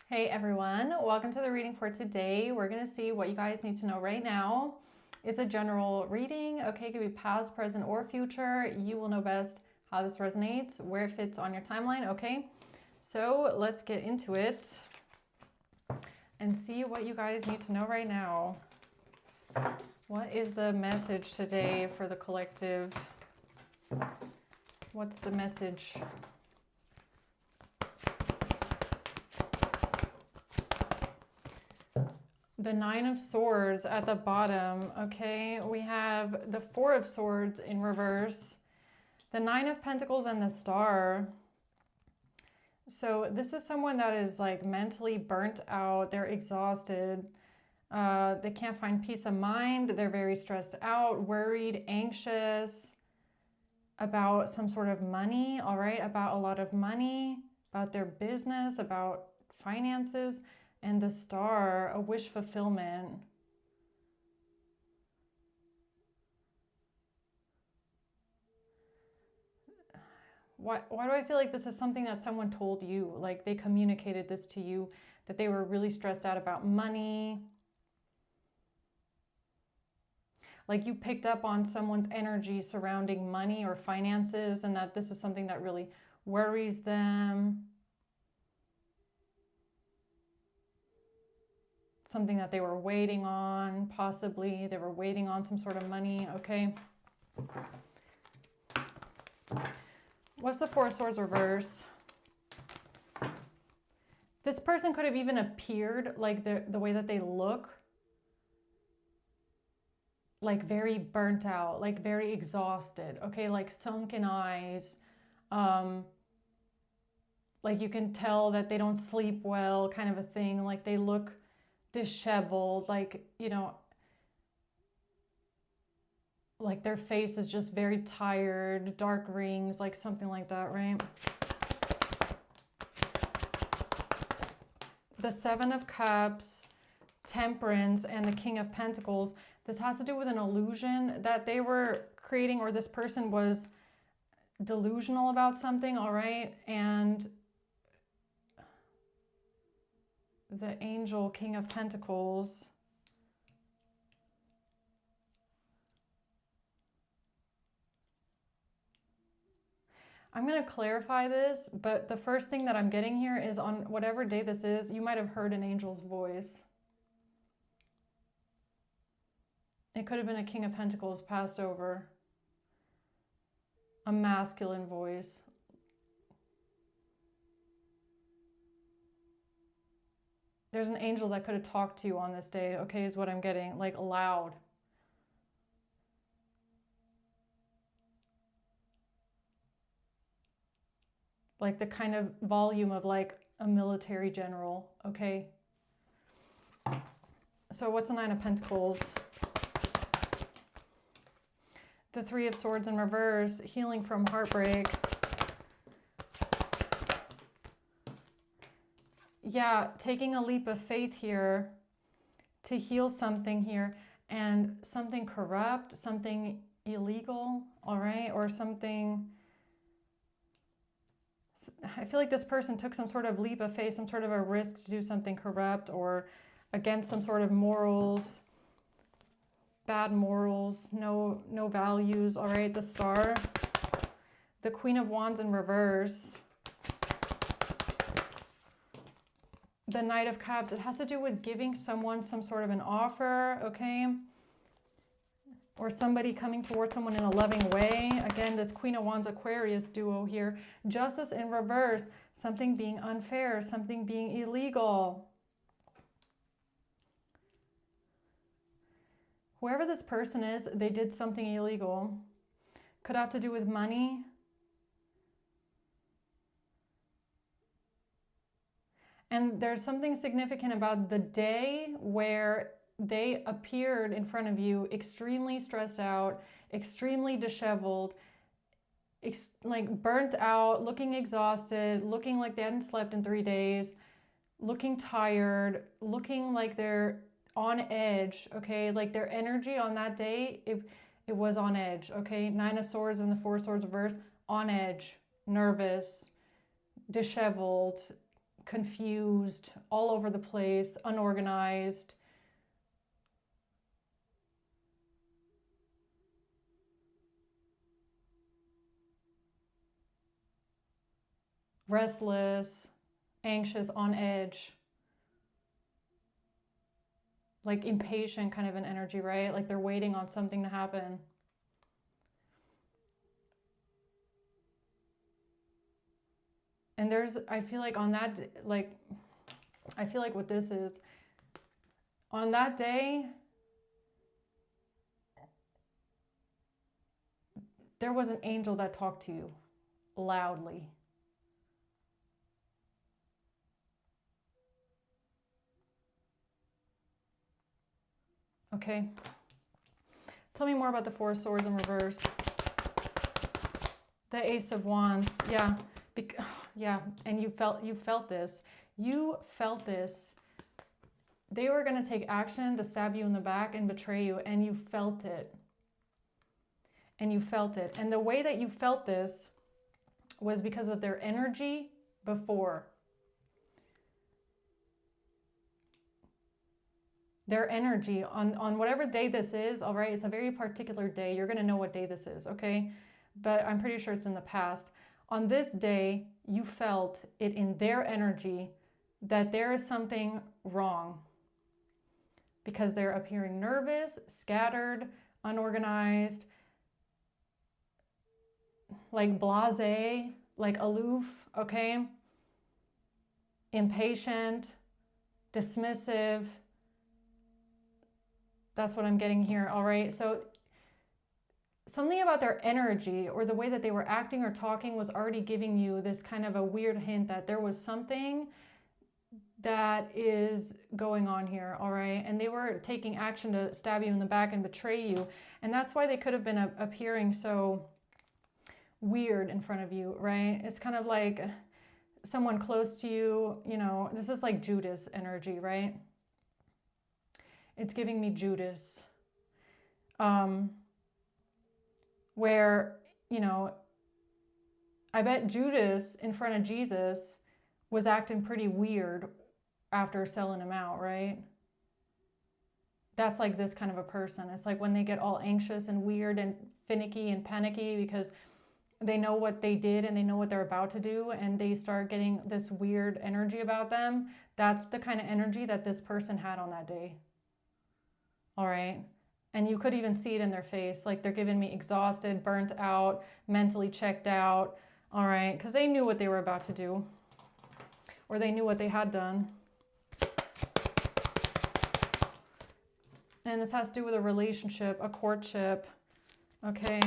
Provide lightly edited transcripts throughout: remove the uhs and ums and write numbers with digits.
Hey everyone, welcome to the reading for today. We're going to see what you guys need to know right now. It's a general reading, okay? It could be past, present, or future. You will know best how this resonates, where it fits on your timeline, okay? So let's get into it and see what you guys need to know right now. What is the message today for the collective? What's the message? The Nine of Swords at the bottom, okay? We have the Four of Swords in reverse, the Nine of Pentacles, and the Star. So this is someone that is like mentally burnt out. They're exhausted. They can't find peace of mind. They're very stressed out, worried, anxious about some sort of money, all right? About a lot of money, about their business, about finances. And the Star, a wish fulfillment. Why do I feel like this is something that someone told you? Like they communicated this to you, that they were really stressed out about money. Like you picked up on someone's energy surrounding money or finances, and that this is something that really worries them. Something that they were waiting on, possibly. They were waiting on some sort of money, okay? What's the Four of Swords reverse? This person could have even appeared, like the way that they look, like very burnt out, like very exhausted, okay? Like sunken eyes. Like you can tell that they don't sleep well, kind of a thing. Like they look disheveled, like, you know, like their face is just very tired, dark rings, like something like that, right? The Seven of Cups, Temperance, and the King of Pentacles. This has to do with an illusion that they were creating, or this person was delusional about something, all right? And the Angel, King of Pentacles. I'm going to clarify this, but the first thing that I'm getting here is on whatever day this is, you might have heard an angel's voice. It could have been a King of Pentacles passed over. A masculine voice. There's an angel that could have talked to you on this day, okay, is what I'm getting, like loud. Like the kind of volume of like a military general, okay? So what's the Nine of Pentacles? The Three of Swords in reverse, healing from heartbreak. Yeah, taking a leap of faith here to heal something here, and something corrupt, something illegal, all right? Or something, I feel like this person took some sort of leap of faith, some sort of a risk to do something corrupt or against some sort of morals, bad morals, no values, all right? The Star, the Queen of Wands in reverse, the Knight of Cups. It has to do with giving someone some sort of an offer, okay? Or somebody coming towards someone in a loving way. Again, this Queen of Wands Aquarius duo here. Justice in reverse, something being unfair, something being illegal. Whoever this person is, they did something illegal. Could have to do with money. And there's something significant about the day where they appeared in front of you extremely stressed out, extremely disheveled, like burnt out, looking exhausted, looking like they hadn't slept in 3 days, looking tired, looking like they're on edge, okay? Like their energy on that day, it was on edge, okay? Nine of Swords and the Four of Swords reverse, on edge, nervous, disheveled, confused, all over the place, unorganized. Restless, anxious, on edge. Like impatient kind of an energy, right? Like they're waiting on something to happen. And there's, I feel like on that, like, I feel like what this is, on that day, there was an angel that talked to you loudly. Okay. Tell me more about the Four of Swords in reverse. The Ace of Wands. Yeah. Yeah. And you felt this. You felt this. They were going to take action to stab you in the back and betray you, and you felt it. And you felt it. And the way that you felt this was because of their energy before. Their energy on whatever day this is, all right? It's a very particular day. You're going to know what day this is, okay? But I'm pretty sure it's in the past. On this day, you felt it in their energy that there is something wrong because they're appearing nervous, scattered, unorganized, like blasé, like aloof, okay? Impatient, dismissive. That's what I'm getting here, all right? So something about their energy or the way that they were acting or talking was already giving you this kind of a weird hint that there was something that is going on here, all right? And they were taking action to stab you in the back and betray you. And that's why they could have been appearing so weird in front of you, right? It's kind of like someone close to you, you know, this is like Judas energy, right? It's giving me Judas. Where, you know, I bet Judas in front of Jesus was acting pretty weird after selling him out, right? That's like this kind of a person. It's like when they get all anxious and weird and finicky and panicky because they know what they did and they know what they're about to do and they start getting this weird energy about them. That's the kind of energy that this person had on that day. All right. And you could even see it in their face. Like they're giving me exhausted, burnt out, mentally checked out. All right. Because they knew what they were about to do. Or they knew what they had done. And this has to do with a relationship, a courtship. Okay.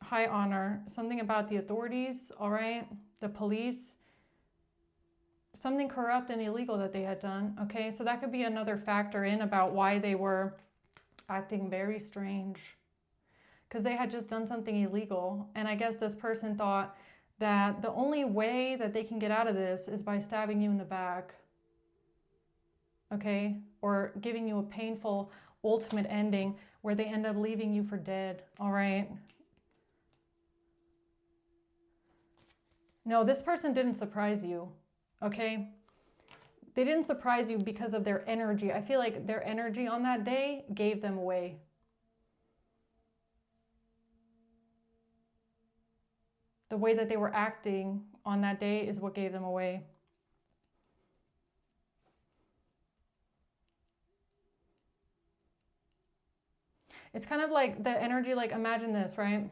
High honor. Something about the authorities. All right. The police. Something corrupt and illegal that they had done, okay? So that could be another factor in about why they were acting very strange because they had just done something illegal. And I guess this person thought that the only way that they can get out of this is by stabbing you in the back, okay? Or giving you a painful ultimate ending where they end up leaving you for dead, all right? No, this person didn't surprise you. Okay, they didn't surprise you because of their energy. I feel like their energy on that day gave them away. The way that they were acting on that day is what gave them away. It's kind of like the energy, like imagine this, right?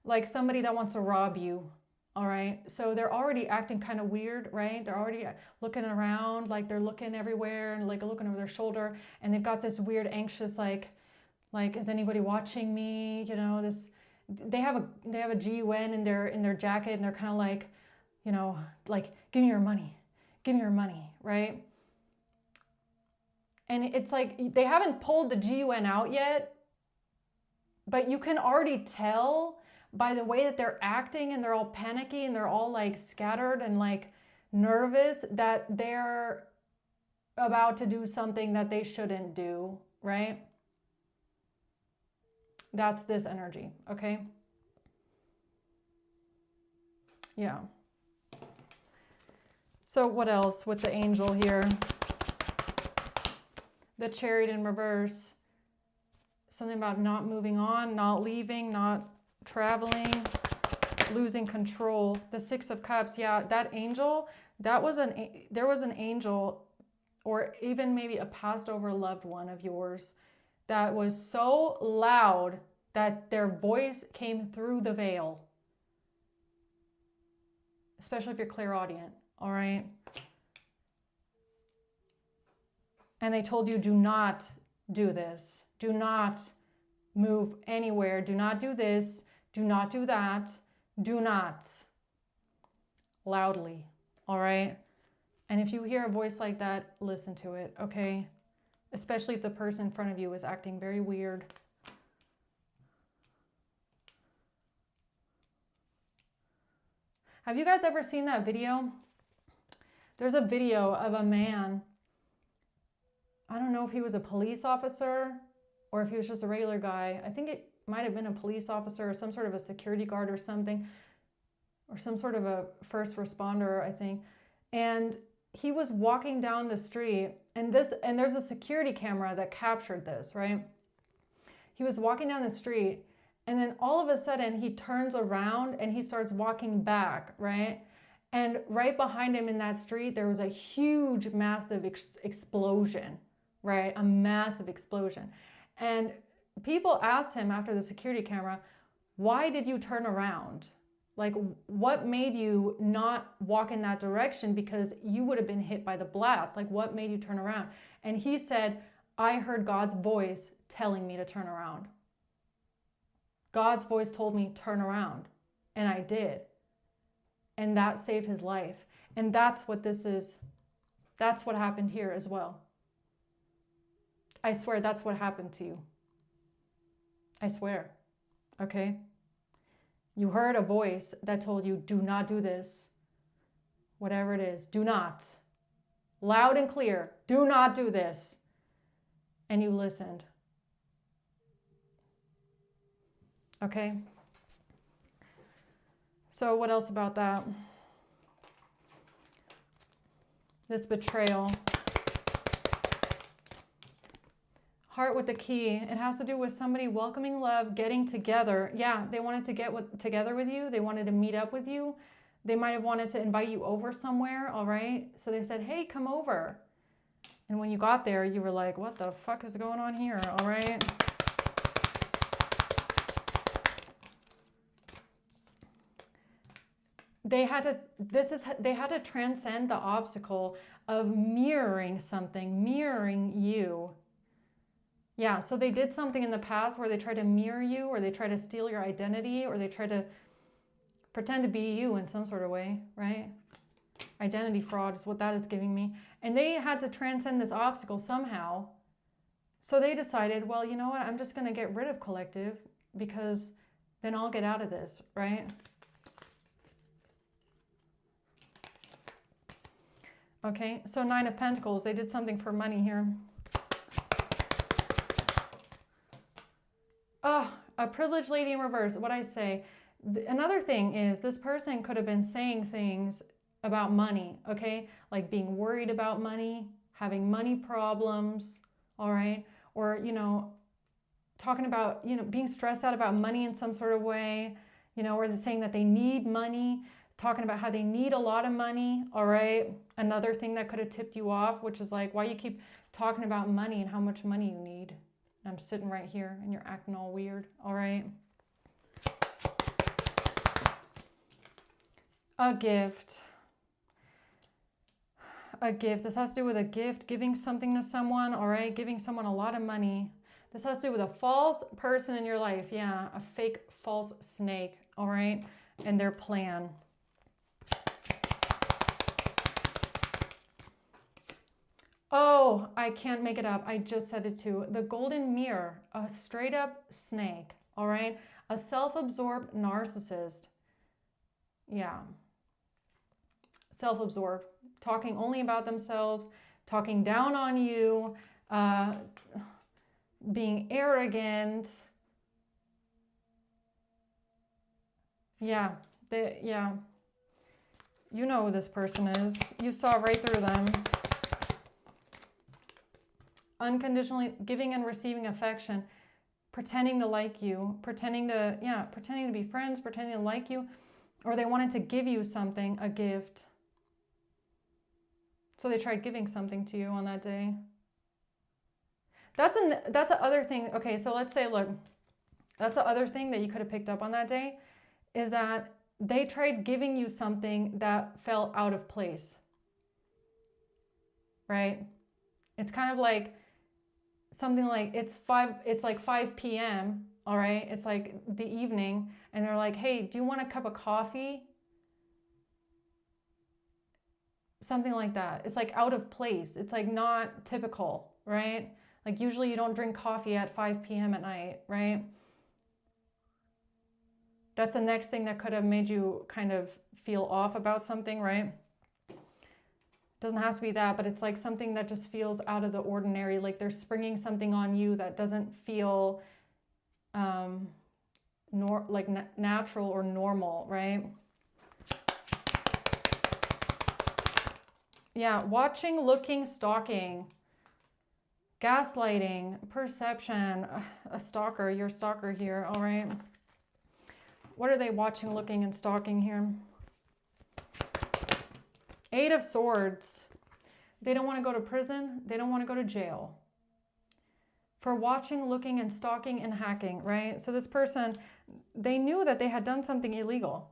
Like somebody that wants to rob you. All right, so they're already acting kind of weird, right? They're already looking around, like they're looking everywhere and like looking over their shoulder, and they've got this weird, anxious, like is anybody watching me? You know, this. They have a GUN in their jacket, and they're kind of like, you know, like give me your money, right? And it's like they haven't pulled the GUN out yet, but you can already tell by the way that they're acting and they're all panicky and they're all like scattered and like nervous that they're about to do something that they shouldn't do, right? That's this energy, okay? Yeah. So what else with the angel here? The Chariot in reverse. Something about not moving on, not leaving, not traveling, losing control. The Six of Cups, yeah, that angel, there was an angel, or even maybe a passed over loved one of yours, that was so loud that their voice came through the veil. Especially if you're clairaudient, all right? And they told you, do not do this. Do not move anywhere. Do not do this. Do not do that. Do not. Loudly, all right? And if you hear a voice like that, listen to it, okay? Especially if the person in front of you is acting very weird. Have you guys ever seen that video? There's a video of a man. I don't know if he was a police officer or if he was just a regular guy. I think it might have been a police officer or some sort of a security guard or something, or some sort of a first responder, I think. And he was walking down the street, and there's a security camera that captured this, right? He was walking down the street, and then all of a sudden he turns around and he starts walking back, right? And right behind him in that street, there was a huge, massive explosion, right? A massive explosion. And people asked him after the security camera, why did you turn around? Like, what made you not walk in that direction? Because you would have been hit by the blast. Like, what made you turn around? And he said, I heard God's voice telling me to turn around. God's voice told me, turn around. And I did. And that saved his life. And that's what this is. That's what happened here as well. I swear that's what happened to you. I swear. Okay? You heard a voice that told you, do not do this. Whatever it is, do not. Loud and clear, do not do this. And you listened. Okay? So what else about that? This betrayal. Heart with the key. It has to do with somebody welcoming love, getting together. Yeah, they wanted to get together with you. They wanted to meet up with you. They might have wanted to invite you over somewhere, all right? So they said, hey, come over. And when you got there, you were like, what the fuck is going on here, all right? They had to transcend the obstacle of mirroring something, mirroring you. Yeah, so they did something in the past where they tried to mirror you, or they tried to steal your identity, or they tried to pretend to be you in some sort of way, right? Identity fraud is what that is giving me. And they had to transcend this obstacle somehow. So they decided, well, you know what? I'm just going to get rid of collective because then I'll get out of this, right? Okay, so Nine of Pentacles, they did something for money here. Oh, a privileged lady in reverse, what I say. Another thing is this person could have been saying things about money, okay? Like being worried about money, having money problems, all right? Or, you know, talking about, you know, being stressed out about money in some sort of way, you know, or they're saying that they need money, talking about how they need a lot of money, all right? Another thing that could have tipped you off, which is like, why you keep talking about money and how much money you need. I'm sitting right here and you're acting all weird, all right? A gift. A gift. This has to do with a gift, giving something to someone, all right? Giving someone a lot of money. This has to do with a false person in your life. Yeah, a fake false snake, all right? And their plan. Oh, I can't make it up. I just said it too. The golden mirror, a straight up snake, all right? A self-absorbed narcissist. Yeah. Self-absorbed, talking only about themselves, talking down on you, being arrogant. Yeah, yeah. You know who this person is. You saw right through them. Unconditionally giving and receiving affection, pretending to like you, pretending to be friends, pretending to like you, or they wanted to give you something, a gift. So they tried giving something to you on that day. That's the other thing. Okay, so let's say, look, that's the other thing that you could have picked up on that day, is that they tried giving you something that fell out of place, right? It's kind of like something like it's like 5 p.m., all right? It's like the evening, and they're like, hey, do you want a cup of coffee? Something like that. It's like out of place. It's like not typical, right? Like usually you don't drink coffee at 5 p.m. at night, right? That's the next thing that could have made you kind of feel off about something, right? Doesn't have to be that, but it's like something that just feels out of the ordinary, like they're springing something on you that doesn't feel natural or normal, right? Yeah, watching, looking, stalking, gaslighting, perception, a stalker, you're a stalker here, all right? What are they watching, looking, and stalking here? 8 of Swords. They don't want to go to prison. They don't want to go to jail. For watching, looking, and stalking and hacking, right? So this person, they knew that they had done something illegal.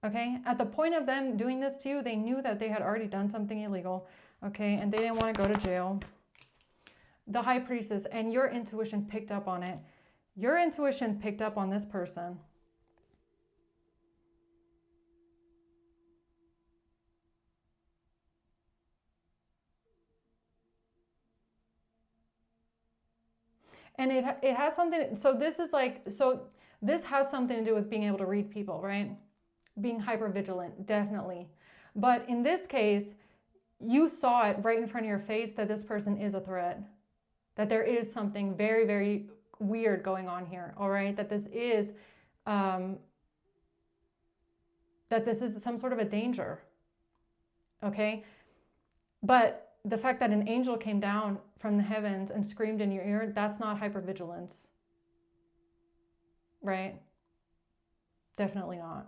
Okay? At the point of them doing this to you, they knew that they had already done something illegal. Okay? And they didn't want to go to jail. The High Priestess, and your intuition picked up on it. Your intuition picked up on this person. And it has something, so this has something to do with being able to read people, right? Being hypervigilant, definitely. But in this case, you saw it right in front of your face that this person is a threat. That there is something very, very weird going on here, all right? That this is some sort of a danger, okay? But the fact that an angel came down from the heavens and screamed in your ear, that's not hypervigilance, right? Definitely not.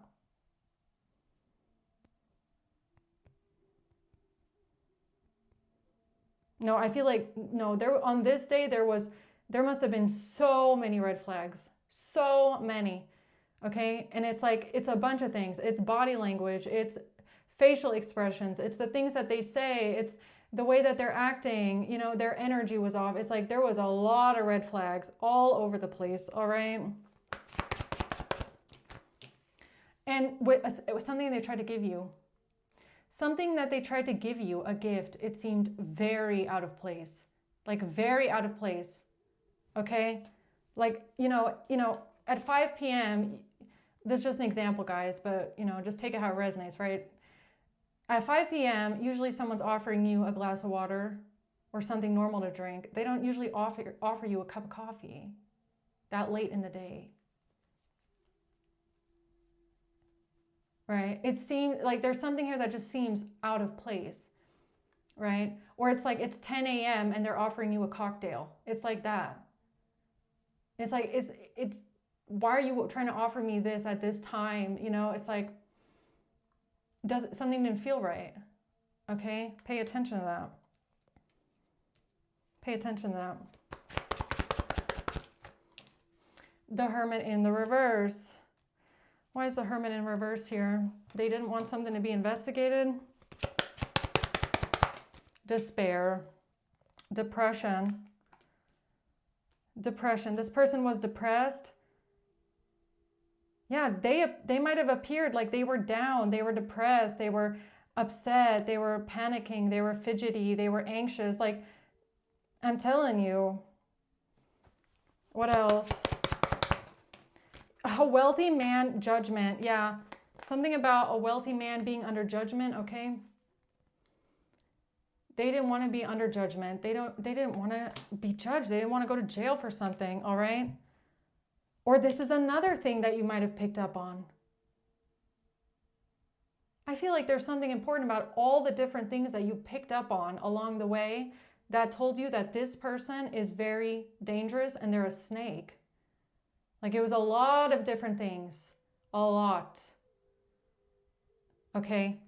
No, I feel like, no, on this day, there must have been so many red flags, so many, okay? And it's like, it's a bunch of things. It's body language, it's facial expressions, it's the things that they say, it's the way that they're acting, you know, their energy was off. It's like there was a lot of red flags all over the place, all right? And it was something they tried to give you. Something that they tried to give you, a gift, it seemed very out of place. Like very out of place, okay? Like, you know, at 5 p.m., this is just an example, guys, but, you know, just take it how it resonates, right? At 5 p.m., usually someone's offering you a glass of water or something normal to drink. They don't usually offer you a cup of coffee that late in the day. Right? It seems like there's something here that just seems out of place, right? Or it's like it's 10 a.m. and they're offering you a cocktail. It's like that. It's like, it's why are you trying to offer me this at this time? You know, it's like, something didn't feel right. Okay? Pay attention to that. Pay attention to that. The Hermit in the reverse. Why is the Hermit in reverse here? They didn't want something to be investigated. Despair. Depression. Depression. This person was depressed. Yeah, they might have appeared like they were down, they were depressed, they were upset, they were panicking, they were fidgety, they were anxious. Like, I'm telling you. What else? A wealthy man, judgment. Yeah, something about a wealthy man being under judgment, okay? They didn't want to be under judgment. They didn't want to be judged. They didn't want to go to jail for something, all right? Or this is another thing that you might have picked up on. I feel like there's something important about all the different things that you picked up on along the way that told you that this person is very dangerous and they're a snake. Like, it was a lot of different things. A lot. Okay?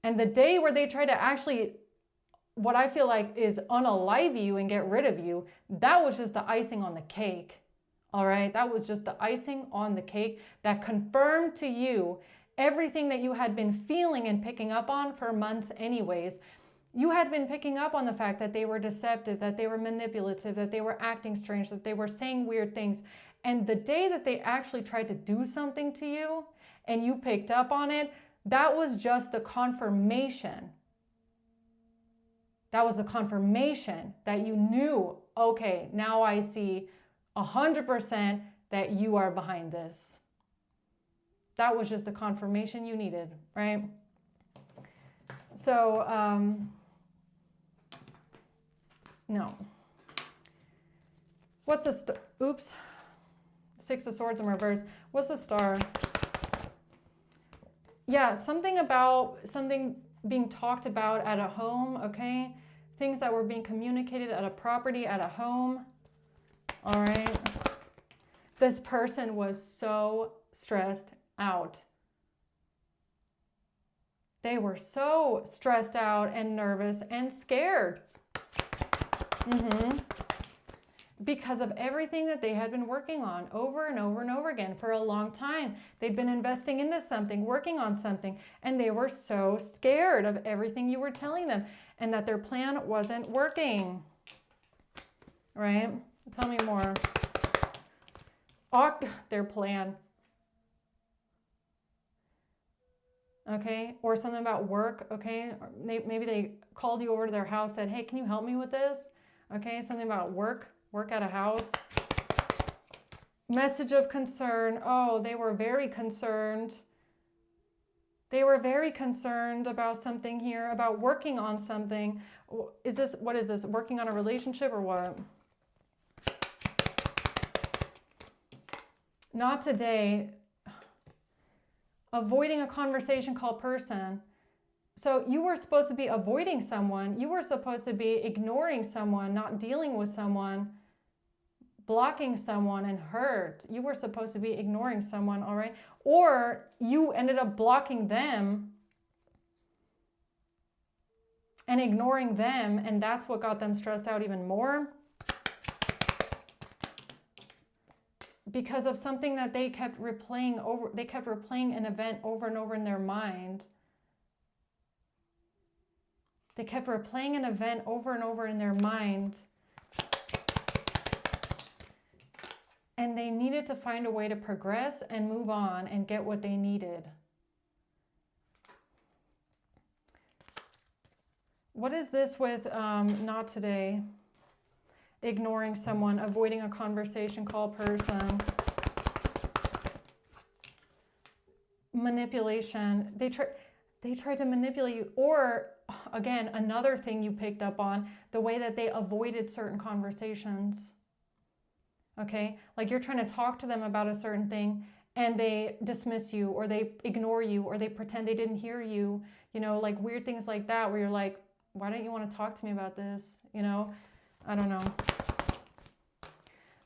And the day where they try to actually, what I feel like is unalive you and get rid of you, that was just the icing on the cake. All right? That was just the icing on the cake that confirmed to you everything that you had been feeling and picking up on for months anyways. You had been picking up on the fact that they were deceptive, that they were manipulative, that they were acting strange, that they were saying weird things. And the day that they actually tried to do something to you and you picked up on it, that was just the confirmation. That was the confirmation that you knew, okay, now I see 100% that you are behind this. That was just the confirmation you needed, right? So, no. What's the oops, Six of Swords in reverse. What's the star? Yeah, something about something being talked about at a home, okay? Things that were being communicated at a property, at a home. All right. This person was so stressed out. They were so stressed out and nervous and scared. Because of everything that they had been working on over and over and over again for a long time. They'd been investing into something, working on something, and they were so scared of everything you were telling them and that their plan wasn't working. Right? Tell me more. Their plan. Okay? Or something about work, okay? Or maybe they called you over to their house, said, hey, can you help me with this? Okay? Something about work at a house. Message of concern. Oh, they were very concerned. They were very concerned about something here, about working on something. What is this? Working on a relationship or what? Not today. Avoiding a conversation called person. So you were supposed to be avoiding someone. You were supposed to be ignoring someone, not dealing with someone, blocking someone and hurt. You were supposed to be ignoring someone, all right? Or you ended up blocking them and ignoring them, and that's what got them stressed out even more. Because of something that they kept replaying over, they kept replaying an event over and over in their mind. They kept replaying an event over and over in their mind. And they needed to find a way to progress and move on and get what they needed. What is this with not today? Ignoring someone, avoiding a conversation called person. Manipulation. They tried to manipulate you. Or, again, another thing you picked up on, the way that they avoided certain conversations. Okay? Like you're trying to talk to them about a certain thing and they dismiss you or they ignore you or they pretend they didn't hear you. You know, like weird things like that where you're like, why don't you want to talk to me about this? You know? I don't know.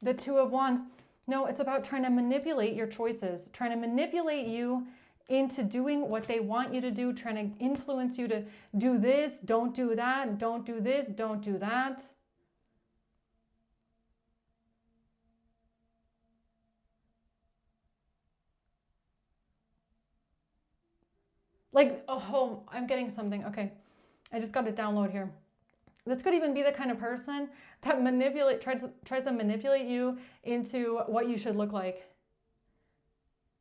The Two of Wands. No, it's about trying to manipulate your choices, trying to manipulate you into doing what they want you to do, trying to influence you to do this, don't do that, don't do this, don't do that. Like, oh, I'm getting something. Okay, I just got to download here. This could even be the kind of person that tries to manipulate you into what you should look like.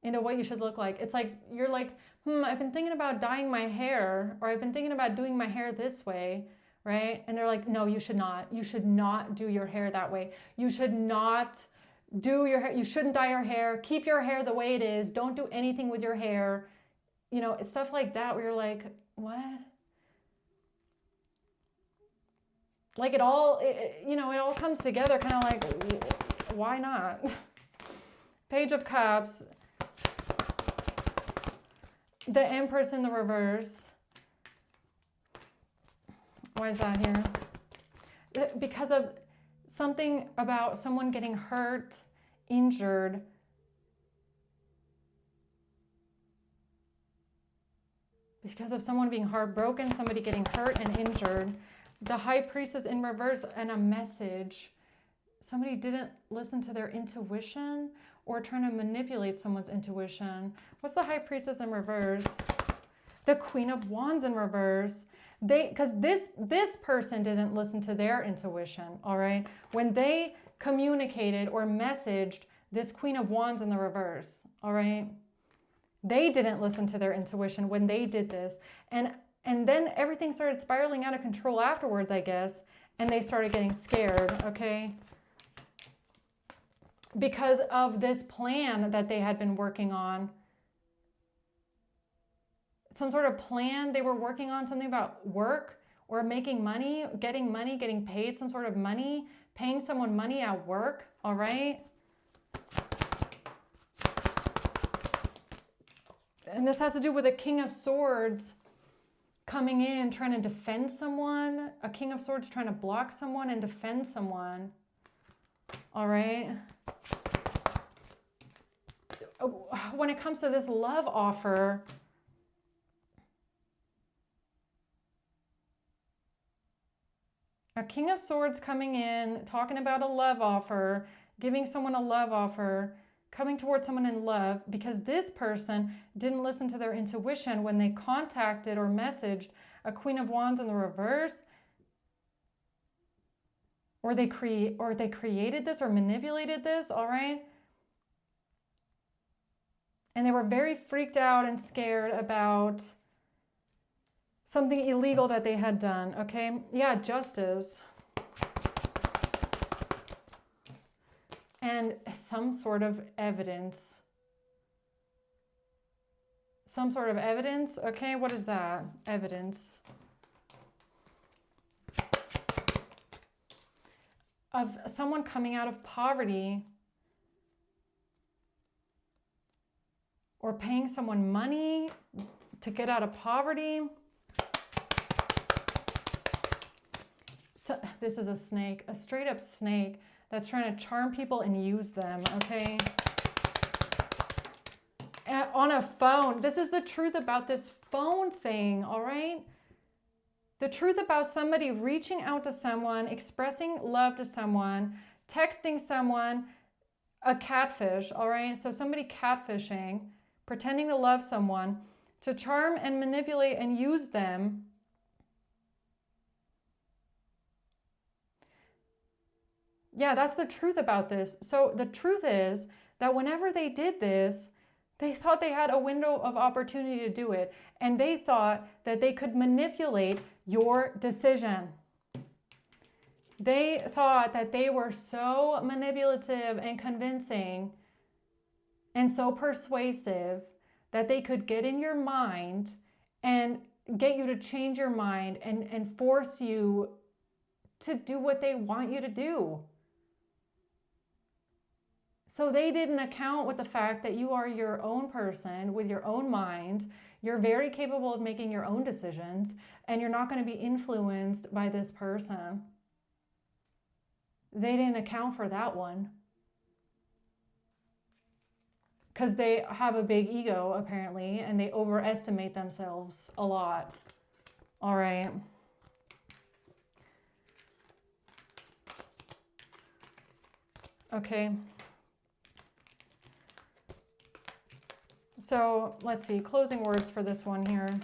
Into what you should look like. It's like, you're like, I've been thinking about dyeing my hair, or I've been thinking about doing my hair this way, right? And they're like, no, you should not. You should not do your hair that way. You should not do your hair. You shouldn't dye your hair. Keep your hair the way it is. Don't do anything with your hair. You know, stuff like that where you're like, what? Like it all comes together kind of like, why not? Page of Cups. The Empress in the reverse. Why is that here? Because of something about someone getting hurt, injured. Because of someone being heartbroken, somebody getting hurt and injured. The High Priestess in reverse and a message. Somebody didn't listen to their intuition or trying to manipulate someone's intuition. What's the High Priestess in reverse? The Queen of Wands in reverse. Because this person didn't listen to their intuition, all right? When they communicated or messaged this Queen of Wands in the reverse, all right? They didn't listen to their intuition when they did this. And then everything started spiraling out of control afterwards, I guess, and they started getting scared, okay? Because of this plan that they had been working on. Some sort of plan they were working on, something about work or making money, getting paid some sort of money, paying someone money at work, all right? And this has to do with a King of Swords coming in, trying to defend someone. A King of Swords trying to block someone and defend someone. All right. When it comes to this love offer, a King of Swords coming in, talking about a love offer, giving someone a love offer, coming towards someone in love, because this person didn't listen to their intuition when they contacted or messaged a Queen of Wands in the reverse, or they created this or manipulated this, all right? And they were very freaked out and scared about something illegal that they had done, okay? Yeah, justice. And some sort of evidence. Some sort of evidence, okay? What is that? Evidence. Of someone coming out of poverty or paying someone money to get out of poverty. So, this is a snake, a straight up snake that's trying to charm people and use them, okay? On a phone. This is the truth about this phone thing, all right? The truth about somebody reaching out to someone, expressing love to someone, texting someone, a catfish, all right? So somebody catfishing, pretending to love someone, to charm and manipulate and use them. Yeah, that's the truth about this. So the truth is that whenever they did this, they thought they had a window of opportunity to do it. And they thought that they could manipulate your decision. They thought that they were so manipulative and convincing and so persuasive that they could get in your mind and get you to change your mind and force you to do what they want you to do. So they didn't account with the fact that you are your own person with your own mind. You're very capable of making your own decisions, and you're not going to be influenced by this person. They didn't account for that one. Because they have a big ego, apparently, and they overestimate themselves a lot. All right. Okay. So let's see, closing words for this one here.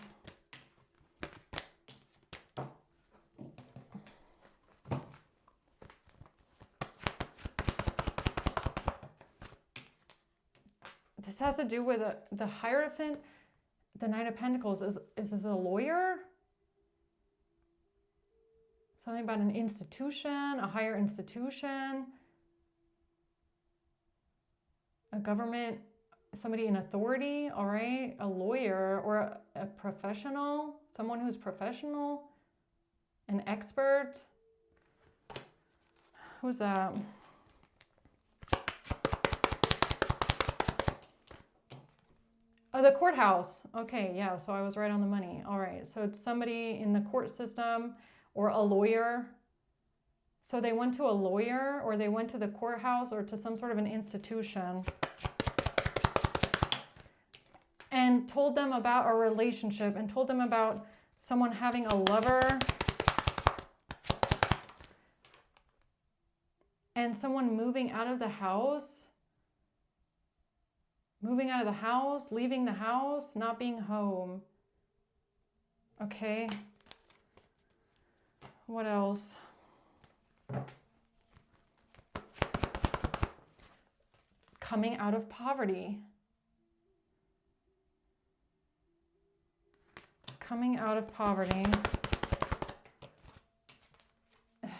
This has to do with the Hierophant, the Knight of Pentacles. Is this a lawyer? Something about an institution, a higher institution, a government, somebody in authority, all right? A lawyer or a professional, someone who's professional, an expert. Who's that? Oh, the courthouse. Okay, yeah, so I was right on the money. All right, so it's somebody in the court system or a lawyer. So they went to a lawyer or they went to the courthouse or to some sort of an institution and told them about a relationship and told them about someone having a lover and someone moving out of the house, leaving the house, not being home. Okay. What else? Coming out of poverty. Coming out of poverty.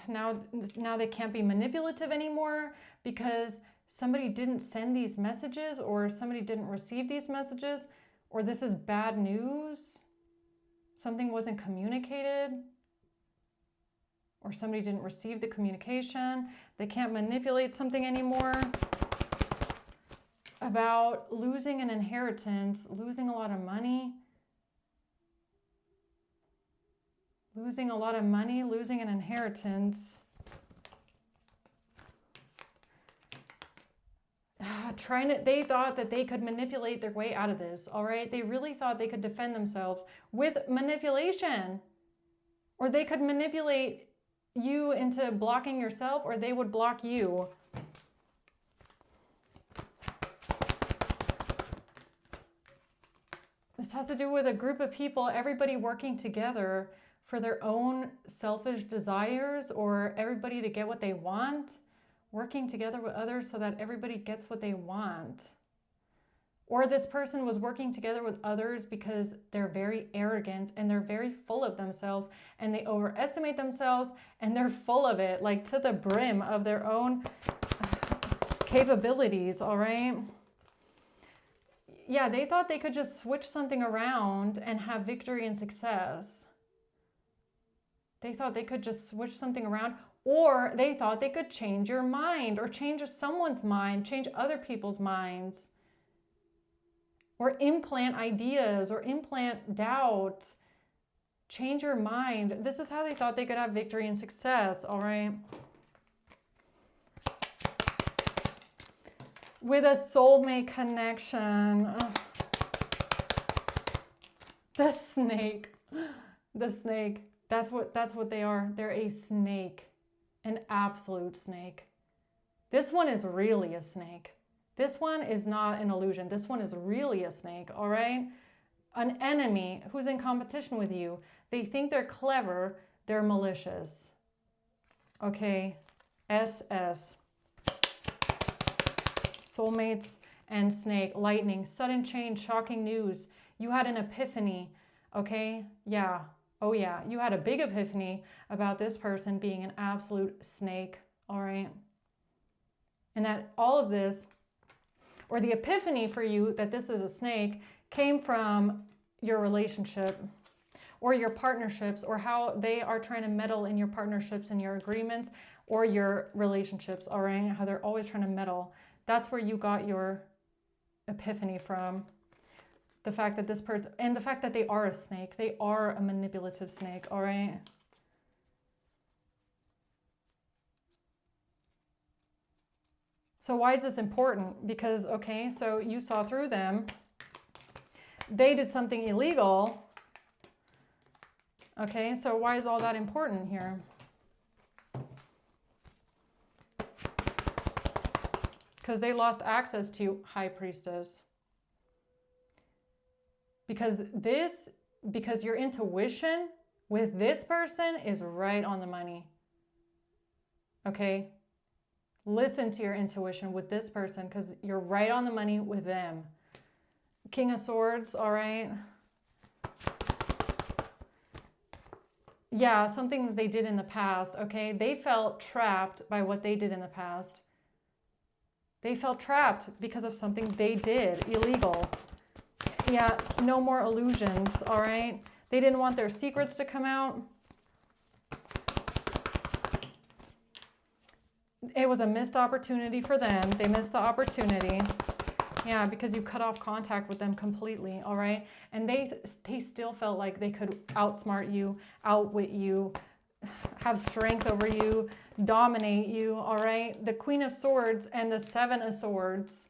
Now they can't be manipulative anymore because somebody didn't send these messages or somebody didn't receive these messages, or this is bad news. Something wasn't communicated, or somebody didn't receive the communication. They can't manipulate something anymore. About losing an inheritance, losing a lot of money. Losing a lot of money, losing an inheritance. They thought that they could manipulate their way out of this, all right? They really thought they could defend themselves with manipulation. Or they could manipulate you into blocking yourself, or they would block you. This has to do with a group of people, everybody working together for their own selfish desires, or everybody to get what they want, working together with others so that everybody gets what they want. Or this person was working together with others because they're very arrogant and they're very full of themselves and they overestimate themselves and they're full of it, like to the brim of their own capabilities, all right? Yeah, they thought they could just switch something around and have victory and success. They thought they could just switch something around, or they thought they could change your mind or change someone's mind, change other people's minds, or implant ideas or implant doubt, change your mind. This is how they thought they could have victory and success, all right? With a soulmate connection. Ugh. The snake. The snake. That's what they are. They're a snake. An absolute snake. This one is really a snake. This one is not an illusion. This one is really a snake, all right? An enemy who's in competition with you. They think they're clever. They're malicious. Okay? SS. Soulmates and snake. Lightning. Sudden change. Shocking news. You had an epiphany. Okay? Yeah. Oh yeah, you had a big epiphany about this person being an absolute snake, all right? And that all of this, or the epiphany for you that this is a snake, came from your relationship or your partnerships, or how they are trying to meddle in your partnerships and your agreements or your relationships, all right? How they're always trying to meddle. That's where you got your epiphany from. The fact that this person, and the fact that they are a snake, they are a manipulative snake, all right? So why is this important? Because, okay, so you saw through them. They did something illegal. Okay, so why is all that important here? Because they lost access to High Priestess. Because your intuition with this person is right on the money. Okay? Listen to your intuition with this person because you're right on the money with them. King of Swords, all right? Yeah, something that they did in the past, okay? They felt trapped by what they did in the past. They felt trapped because of something they did, illegal. Yeah, no more illusions, all right? They didn't want their secrets to come out. It was a missed opportunity for them. They missed the opportunity. Yeah, because you cut off contact with them completely, all right? And they still felt like they could outsmart you, outwit you, have strength over you, dominate you, all right? The Queen of Swords and the Seven of Swords.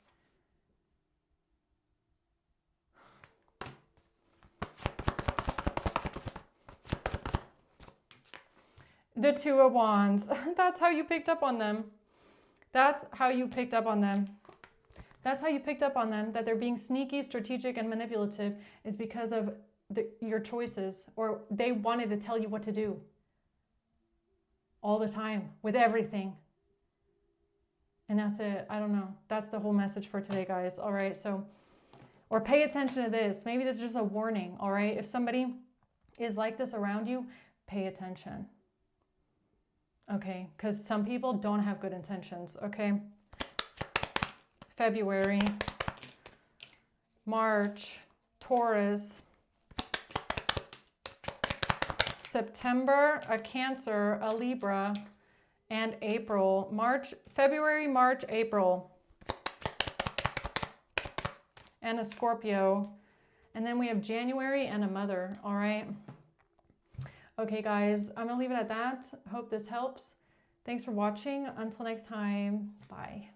The Two of Wands. That's how you picked up on them. That's how you picked up on them. That's how you picked up on them, that they're being sneaky, strategic, and manipulative is because of your choices, or they wanted to tell you what to do all the time with everything. And that's it. I don't know. That's the whole message for today, guys. All right. So, or pay attention to this. Maybe this is just a warning. All right. If somebody is like this around you, pay attention. Okay. Because some people don't have good intentions. Okay. February, March, Taurus, September, a Cancer, a Libra, and April. February, March, April, and a Scorpio. And then we have January and a Mother. All right. Okay, guys, I'm going to leave it at that. Hope this helps. Thanks for watching. Until next time, bye.